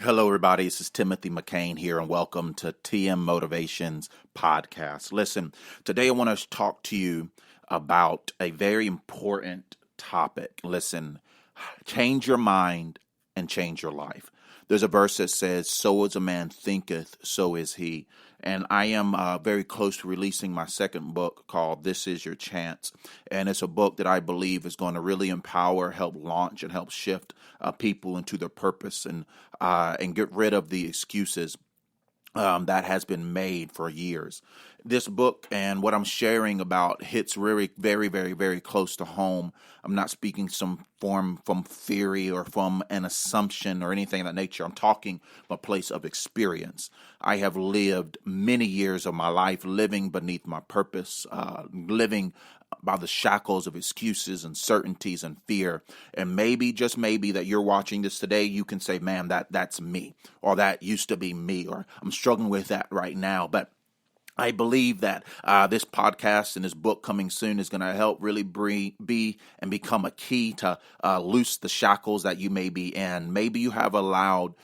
Hello, everybody. This is Timothy McCain here, and welcome to TMMotivations podcast. Listen, today I want to talk to you about a very important topic. Listen, change your mind and change your life. There's a verse that says, "So as a man thinketh, so is he." And I am very close to releasing my second book called This Is Your Chance. And it's a book that I believe is going to really empower, help launch, and help shift people into their purpose and get rid of the excuses that has been made for years. This book and what I'm sharing about hits really very, very, very close to home. I'm not speaking some form from theory or from an assumption or anything of that nature. I'm talking from a place of experience. I have lived many years of my life living beneath my purpose, living by the shackles of excuses, uncertainties, and fear. And maybe, just maybe, that you're watching this today, you can say, man, that's me, or that used to be me, or I'm struggling with that right now. But I believe that this podcast and this book coming soon is going to help really be and become a key to loose the shackles that you may be in. Maybe you have allowed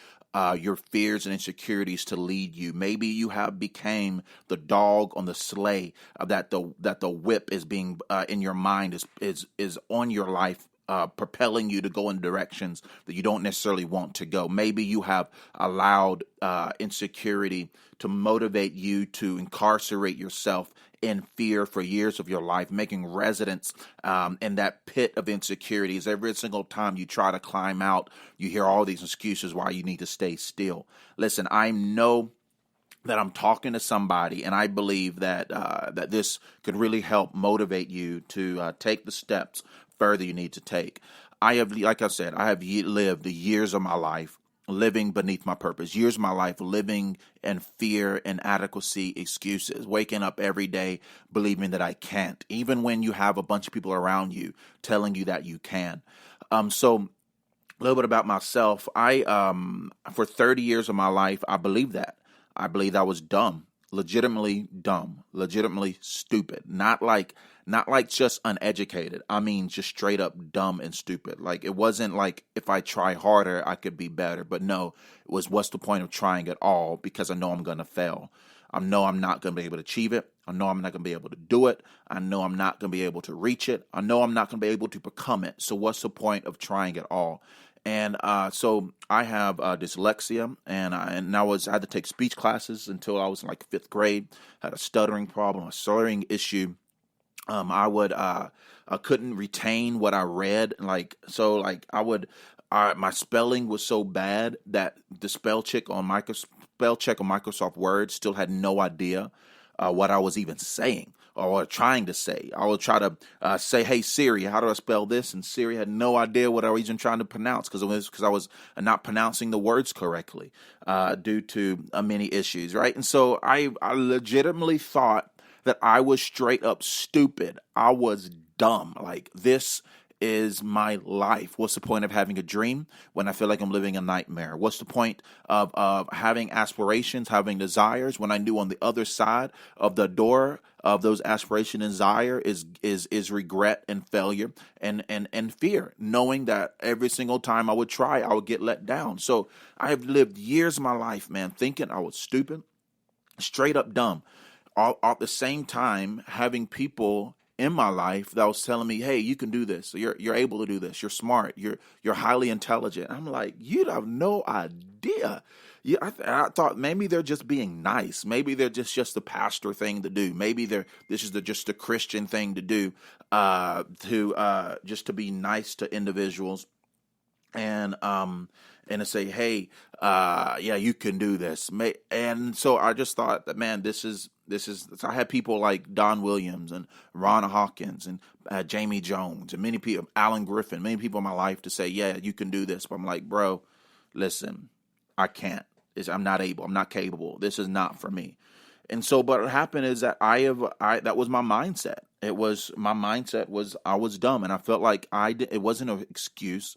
your fears and insecurities to lead you. Maybe you have became the dog on the sleigh that the whip is being in your mind is on your life. Propelling you to go in directions that you don't necessarily want to go. Maybe you have allowed insecurity to motivate you to incarcerate yourself in fear for years of your life, making residence in that pit of insecurities. Every single time you try to climb out, you hear all these excuses why you need to stay still. Listen, I know that I'm talking to somebody, and I believe that that this could really help motivate you to take the steps further you need to take. I have, like I said, I have lived the years of my life living beneath my purpose, years of my life living in fear, inadequacy, excuses, waking up every day believing that I can't, even when you have a bunch of people around you telling you that you can. So a little bit about myself. For 30 years of my life, I believed that. I believed I was dumb, legitimately stupid, not like just uneducated. I mean, just straight up dumb and stupid. Like, it wasn't like if I try harder, I could be better. But no, it was, what's the point of trying at all? Because I know I'm going to fail. I know I'm not going to be able to achieve it. I know I'm not going to be able to do it. I know I'm not going to be able to reach it. I know I'm not going to be able to become it. So what's the point of trying at all? And so I have dyslexia, and I had to take speech classes until I was in like fifth grade. Had a stuttering problem, a slurring issue. I couldn't retain what I read. My spelling was so bad that the spell check on Microsoft Word still had no idea what I was even saying or trying to say. I would try to say, "Hey Siri, how do I spell this?" And Siri had no idea what I was even trying to pronounce because I was not pronouncing the words correctly due to many issues, right? And so I legitimately thought that I was straight up stupid. I was dumb. Like, this is my life. What's the point of having a dream when I feel like I'm living a nightmare? What's the point of having aspirations, having desires, when I knew on the other side of the door of those aspirations and desire is regret and failure and fear, knowing that every single time I would try, I would get let down. So I have lived years of my life, man, thinking I was stupid, straight up dumb. All at the same time, having people in my life that was telling me, "Hey, you can do this. You're able to do this. You're smart. You're highly intelligent." I'm like, you have no idea. Yeah, I thought maybe they're just being nice. Maybe they're just the pastor thing to do. Maybe this is just the Christian thing to do, just to be nice to individuals and to say, "Hey, yeah, you can do this." And so I just thought that, man, this is. So I had people like Don Williams and Ron Hawkins and Jamie Jones and many people, Alan Griffin, many people in my life to say, "Yeah, you can do this." But I'm like, bro, listen, I can't. I'm not able. I'm not capable. This is not for me. And so, but what happened is that that was my mindset. My mindset was I was dumb, and I felt like it wasn't an excuse.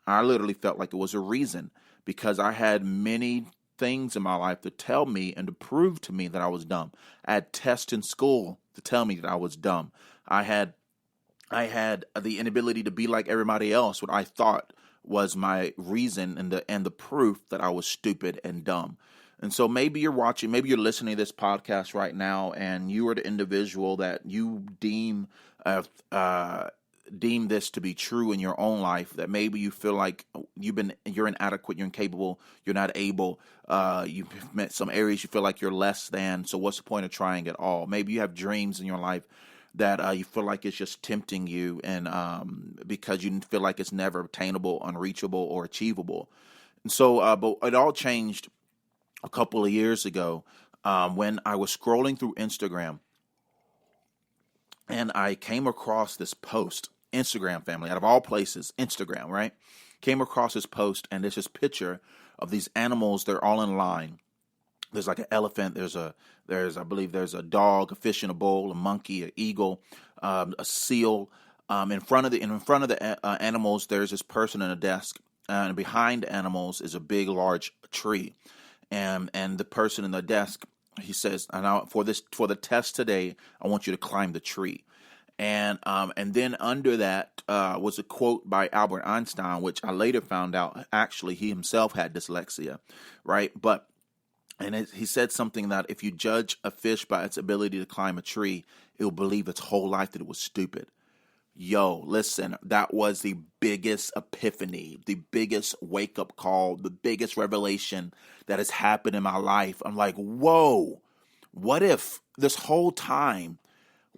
I literally felt like it was a reason, because I had many things in my life to tell me and to prove to me that I was dumb. I had tests in school to tell me that I was dumb. I had the inability to be like everybody else, what I thought was my reason and the proof that I was stupid and dumb. And so maybe you're watching, maybe you're listening to this podcast right now, and you are the individual that you deem this to be true in your own life, that maybe you feel like you're inadequate, you're incapable, you're not able, you've met some areas you feel like you're less than. So what's the point of trying at all? Maybe you have dreams in your life that you feel like it's just tempting you, and because you feel like it's never attainable, unreachable, or achievable. And so, but it all changed a couple of years ago when I was scrolling through Instagram, and I came across this post. Instagram, family, out of all places, Instagram, right? Came across this post, and there's this picture of these animals. They're all in line. There's like an elephant. I believe there's a dog, a fish in a bowl, a monkey, an eagle, a seal. In front of the animals, there's this person in a desk, and behind the animals is a big, large tree. And the person in the desk, he says, for the test today, I want you to climb the tree. And then under that was a quote by Albert Einstein, which I later found out actually he himself had dyslexia, right? He said something that if you judge a fish by its ability to climb a tree, it will believe its whole life that it was stupid. Yo, listen, that was the biggest epiphany, the biggest wake-up call, the biggest revelation that has happened in my life. I'm like, whoa, what if this whole time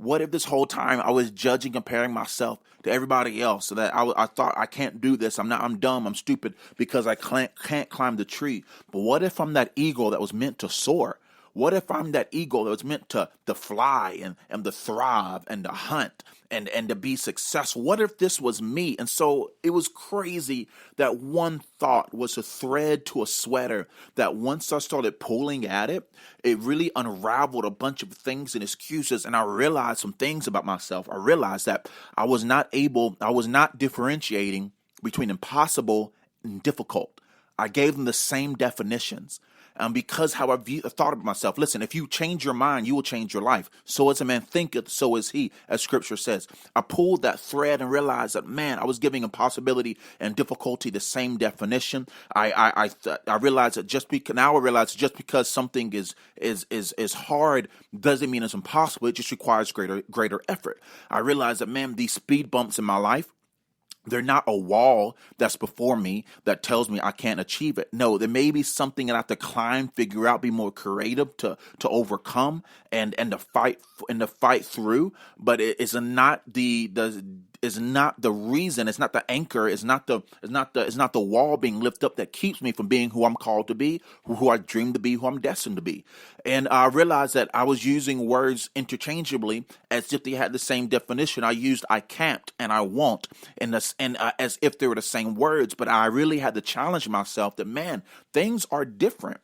I was judging, comparing myself to everybody else, so that I thought I can't do this, I'm dumb, I'm stupid because I can't climb the tree. But what if I'm that eagle that was meant to soar? What if I'm that eagle that was meant to fly and to thrive and to hunt and to be successful? What if this was me? And so it was crazy that one thought was a thread to a sweater that once I started pulling at it, it really unraveled a bunch of things and excuses. And I realized some things about myself. I realized that I was not differentiating between impossible and difficult. I gave them the same definitions. Because how I thought of myself. Listen, if you change your mind, you will change your life. So as a man thinketh, so is he, as scripture says. I pulled that thread and realized that, man, I was giving impossibility and difficulty the same definition. I realized that just because something is hard doesn't mean it's impossible. It just requires greater effort. I realized that, man, these speed bumps in my life, they're not a wall that's before me that tells me I can't achieve it. No, there may be something that I have to climb, figure out, be more creative to overcome and to fight through. But it is not is not the reason. It's not the anchor. It's not the wall being lifted up that keeps me from being who I'm called to be, who I dream to be, who I'm destined to be. And I realized that I was using words interchangeably as if they had the same definition. I used I can't and I won't, and as if they were the same words. But I really had to challenge myself that, man, things are different.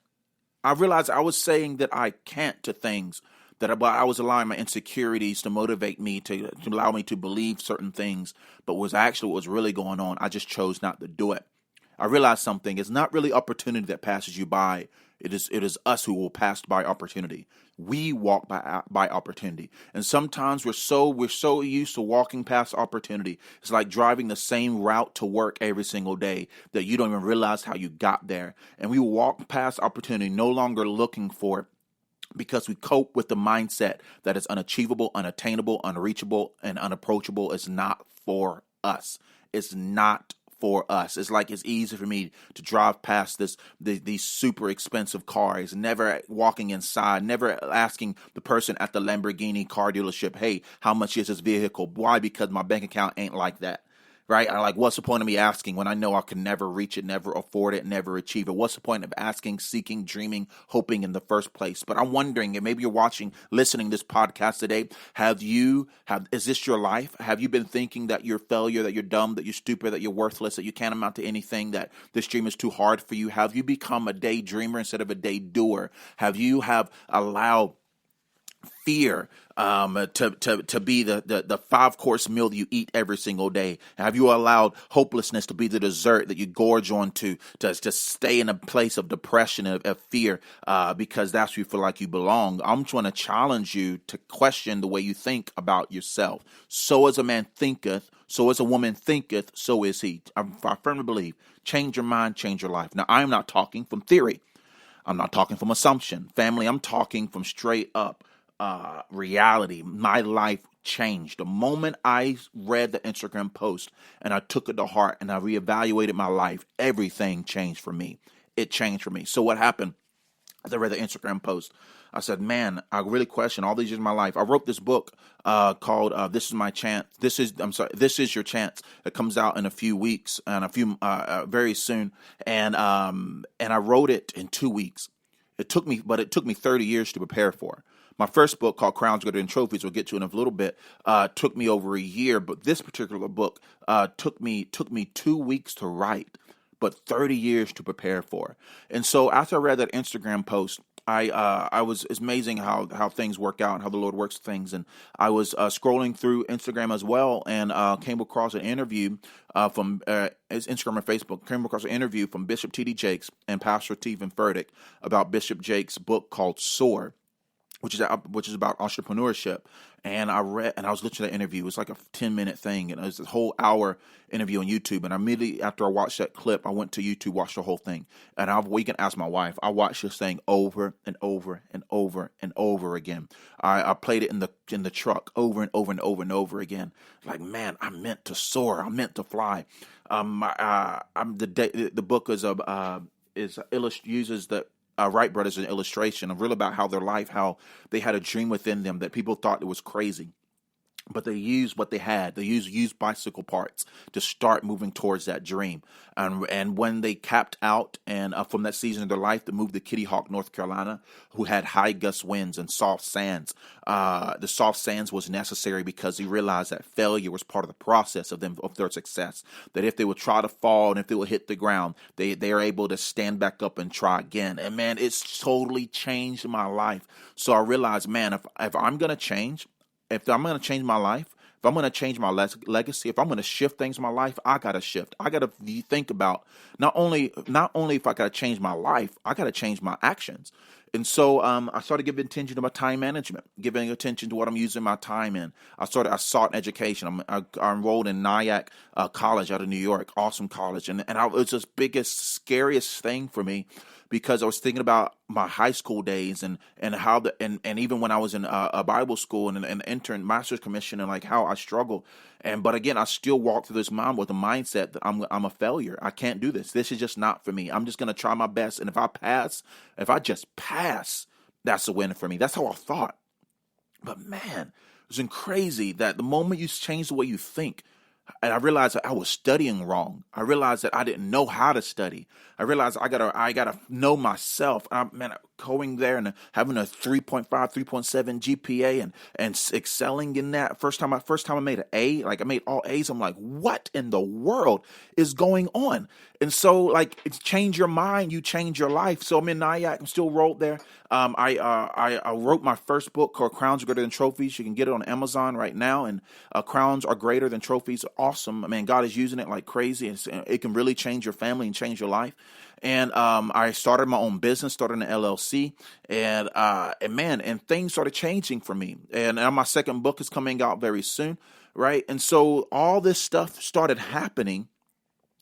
I realized I was saying that I can't to things, that I was allowing my insecurities to motivate me, to allow me to believe certain things, but what was really going on, I just chose not to do it. I realized something. It's not really opportunity that passes you by. It is us who will pass by opportunity. We walk by opportunity. And sometimes we're so used to walking past opportunity. It's like driving the same route to work every single day that you don't even realize how you got there. And we walk past opportunity, no longer looking for it, because we cope with the mindset that is unachievable, unattainable, unreachable, and unapproachable. It's not for us. It's not for us. It's like it's easy for me to drive past these super expensive cars, never walking inside, never asking the person at the Lamborghini car dealership, hey, how much is this vehicle? Why? Because my bank account ain't like that. Right? I like, what's the point of me asking when I know I can never reach it, never afford it, never achieve it? What's the point of asking, seeking, dreaming, hoping in the first place? But I'm wondering, and maybe you're listening this podcast today, is this your life? Have you been thinking that you're a failure, that you're dumb, that you're stupid, that you're worthless, that you can't amount to anything, that this dream is too hard for you? Have you become a daydreamer instead of a day doer? Have you allowed fear to be the 5-course meal that you eat every single day? Have you allowed hopelessness to be the dessert that you gorge onto to stay in a place of depression, of fear, because that's where you feel like you belong? I'm trying to challenge you to question the way you think about yourself. So as a man thinketh, so as a woman thinketh, so is he. I firmly believe, change your mind, change your life. Now, I am not talking from theory. I'm not talking from assumption. Family, I'm talking from straight up reality. My life changed. The moment I read the Instagram post and I took it to heart and I reevaluated my life, everything changed for me. It changed for me. So what happened? As I read the Instagram post, I said, man, I really question all these years of my life. I wrote this book called This Is My Chance. This is Your Chance. It comes out in a few weeks and very soon. And I wrote it in 2 weeks. It took me 30 years to prepare for. My first book, called Crowns Greater Than Trophies, we'll get to in a little bit, took me over a year. But this particular book took me 2 weeks to write, but 30 years to prepare for. And so after I read that Instagram post, it's amazing how things work out, how the Lord works things. And I was scrolling through Instagram as well, and came across an interview from Instagram and Facebook. Came across an interview from Bishop T.D. Jakes and Pastor Stephen Furtick about Bishop Jakes' book called Soar, which is about entrepreneurship. And I was listening to that interview. It was like a 10-minute thing, and it was a whole hour interview on YouTube. And immediately after I watched that clip, I went to YouTube, watched the whole thing. And you can ask my wife. I watched this thing over and over and over and over again. I played it in the truck over and over and over and over again. Like, man, I'm meant to soar. I'm meant to fly. The book uses the Wright brothers as an illustration of really about how their life, how they had a dream within them that people thought it was crazy. But they used what they had. They used bicycle parts to start moving towards that dream. And when they capped out and from that season of their life, they moved to Kitty Hawk, North Carolina, who had high gust winds and soft sands. The soft sands was necessary because they realized that failure was part of the process of their success. That if they would try to fall and if they would hit the ground, they are able to stand back up and try again. And man, it's totally changed my life. So I realized, man, if I'm going to change, if I'm going to change my life, if I'm going to change my legacy, if I'm going to shift things in my life, I got to shift. I got to think about not only if I got to change my life, I got to change my actions. And so I started giving attention to my time management, giving attention to what I'm using my time in. I sought education. I enrolled in Nyack College out of New York, awesome college. And it was the biggest, scariest thing for me, because I was thinking about my high school days and how and even when I was in a Bible school and an intern, master's commission, and like how I struggled. But again, I still walk through this mind with the mindset that I'm a failure. I can't do this. This is just not for me. I'm just going to try my best. And if I just pass, that's a win for me. That's how I thought. But man, it was crazy that the moment you change the way you think, and I realized that I was studying wrong. I realized that I didn't know how to study. I realized I gotta know myself. Going there and having a 3.5, 3.7 GPA and excelling in that. First time I made an A, like I made all A's. I'm like, what in the world is going on? And so, like, it's change your mind, you change your life. So I'm in Nyack. I'm still rolled there. I wrote my first book called Crowns Are Greater Than Trophies. You can get it on Amazon right now. And Crowns Are Greater Than Trophies. Awesome. I mean, God is using it like crazy. It can really change your family and change your life. And I started my own business, started an LLC, and things started changing for me. And now my second book is coming out very soon, right? And so all this stuff started happening,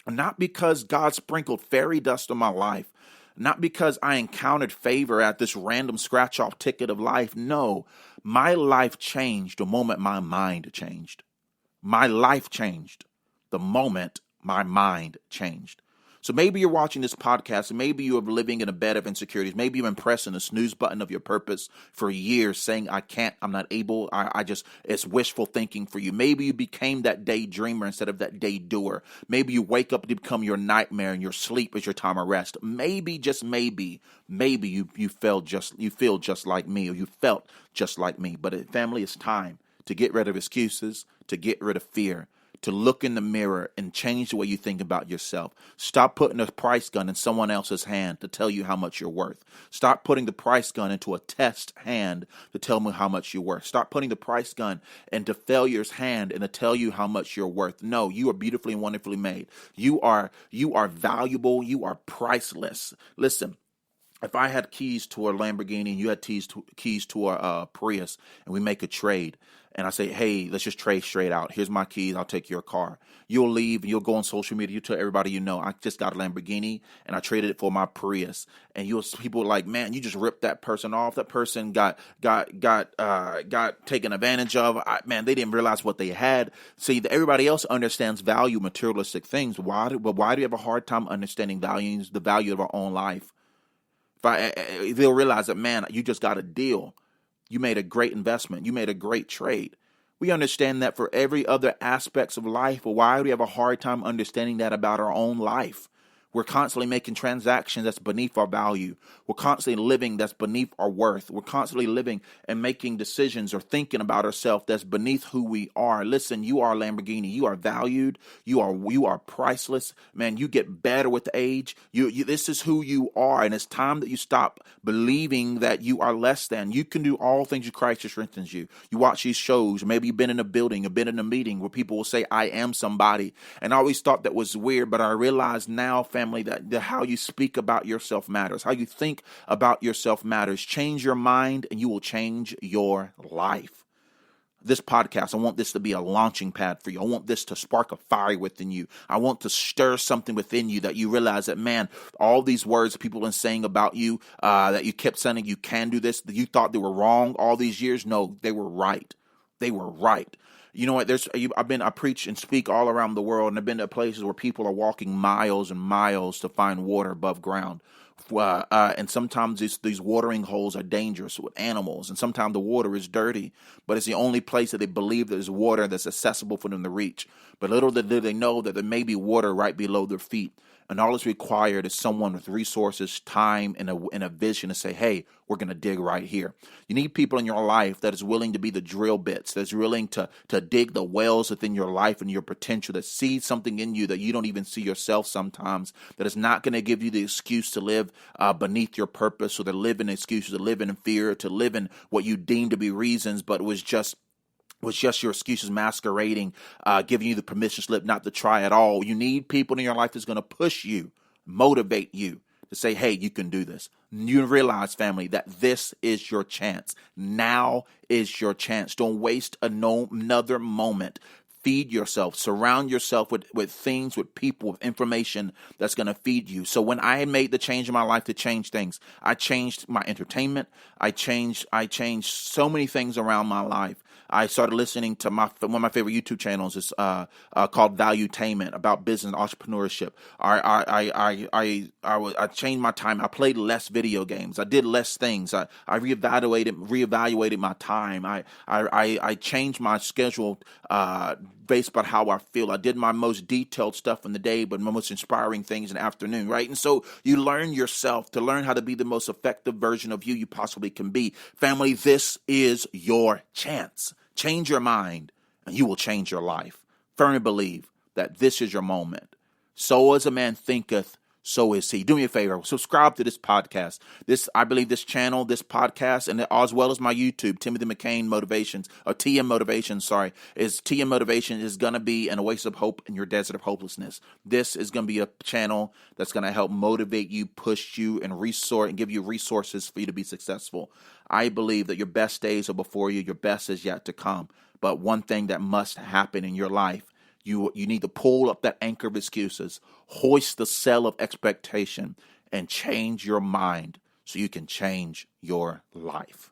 not because God sprinkled fairy dust on my life, not because I encountered favor at this random scratch-off ticket of life. No, my life changed the moment my mind changed. My life changed the moment my mind changed. So maybe you're watching this podcast and maybe you're living in a bed of insecurities. Maybe you've been pressing the snooze button of your purpose for years, saying, I can't, I'm not able. It's wishful thinking for you. Maybe you became that daydreamer instead of that day doer. Maybe you wake up to become your nightmare and your sleep is your time of rest. Maybe, just maybe you feel just like me, or you felt just like me. But family, it's time to get rid of excuses, to get rid of fear, to look in the mirror and change the way you think about yourself. Stop putting a price gun in someone else's hand to tell you how much you're worth. Stop putting the price gun into a test hand to tell me how much you're worth. Stop putting the price gun into failure's hand and to tell you how much you're worth. No, you are beautifully and wonderfully made. You are valuable. You are priceless. Listen. If I had keys to a Lamborghini and you had keys to a Prius and we make a trade and I say, hey, let's just trade straight out. Here's my keys. I'll take your car. You'll leave and you'll go on social media. You tell everybody you know, I just got a Lamborghini and I traded it for my Prius. And people are like, man, you just ripped that person off. That person got taken advantage of. Man, they didn't realize what they had. See, everybody else understands value, materialistic things. Why do we have a hard time understanding the value of our own life? They'll realize that, man, you just got a deal. You made a great investment. You made a great trade. We understand that for every other aspects of life, but why do we have a hard time understanding that about our own life? We're constantly making transactions that's beneath our value. We're constantly living that's beneath our worth. We're constantly living and making decisions or thinking about ourselves that's beneath who we are. Listen, you are a Lamborghini. You are valued. You are priceless. Man, you get better with age. This is who you are, and it's time that you stop believing that you are less than. You can do all things through Christ who strengthens you. You watch these shows. Maybe you've been in a building, or been in a meeting where people will say, I am somebody. And I always thought that was weird, but I realize now, family, that how you speak about yourself matters. How you think about yourself matters. Change your mind and you will change your life. This podcast, I want this to be a launching pad for you. I want this to spark a fire within you. I want to stir something within you that you realize that, man, all these words people are saying about you, that you kept saying you can do this, that you thought they were wrong all these years. No, they were right. They were right. You know what? I preach and speak all around the world, and I've been to places where people are walking miles and miles to find water above ground. And sometimes these watering holes are dangerous with animals, and sometimes the water is dirty, but it's the only place that they believe there's water that's accessible for them to reach. But little did they know that there may be water right below their feet. And all that's required is someone with resources, time, and a vision to say, hey, we're going to dig right here. You need people in your life that is willing to be the drill bits, that's willing to dig the wells within your life and your potential, that see something in you that you don't even see yourself sometimes, that is not going to give you the excuse to live beneath your purpose, or to live in excuses, to live in fear, to live in what you deem to be reasons, but it was just your excuses masquerading, giving you the permission slip not to try at all. You need people in your life that's going to push you, motivate you to say, hey, you can do this. You realize, family, that this is your chance. Now is your chance. Don't waste another moment. Feed yourself. Surround yourself with things, with people, with information that's going to feed you. So when I made the change in my life to change things, I changed my entertainment. I changed so many things around my life. I started listening to one of my favorite YouTube channels is called Valuetainment, about business and entrepreneurship. I changed my time. I played less video games. I did less things. I reevaluated my time. I changed my schedule based on how I feel. I did my most detailed stuff in the day, but my most inspiring things in the afternoon, right? And so you learn yourself to learn how to be the most effective version of you possibly can be. Family, this is your chance. Change your mind and you will change your life. Firmly believe that this is your moment. So as a man thinketh, so is he. Do me a favor, subscribe to this podcast. I believe this channel, this podcast, and as well as my YouTube, TM Motivations, is TM Motivation is going to be an oasis of hope in your desert of hopelessness. This is going to be a channel that's going to help motivate you, push you, and give you resources for you to be successful. I believe that your best days are before you. Your best is yet to come. But one thing that must happen in your life, you need to pull up that anchor of excuses, hoist the sail of expectation, and change your mind so you can change your life.